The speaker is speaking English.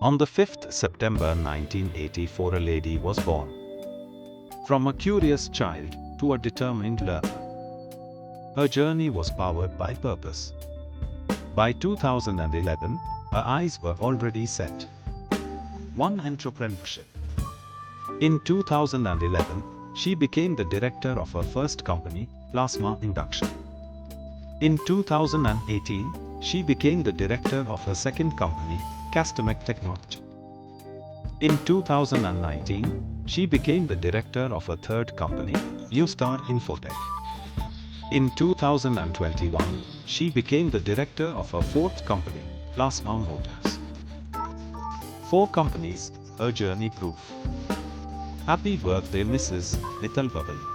On the 5th September 1984, a lady was born. From a curious child to a determined learner, her journey was powered by purpose. By 2011, her eyes were already set. One entrepreneurship. In 2011, she became the director of her first company, Plasma Induction. In 2018, she became the director of her second company, Esteemed Technology. In 2019, she became the director of her third company, New Star Infotech. In 2021, she became the director of her fourth company, Plasma Motors. 4 companies, her journey proof. Happy birthday, Mrs. Nital Vavaiya.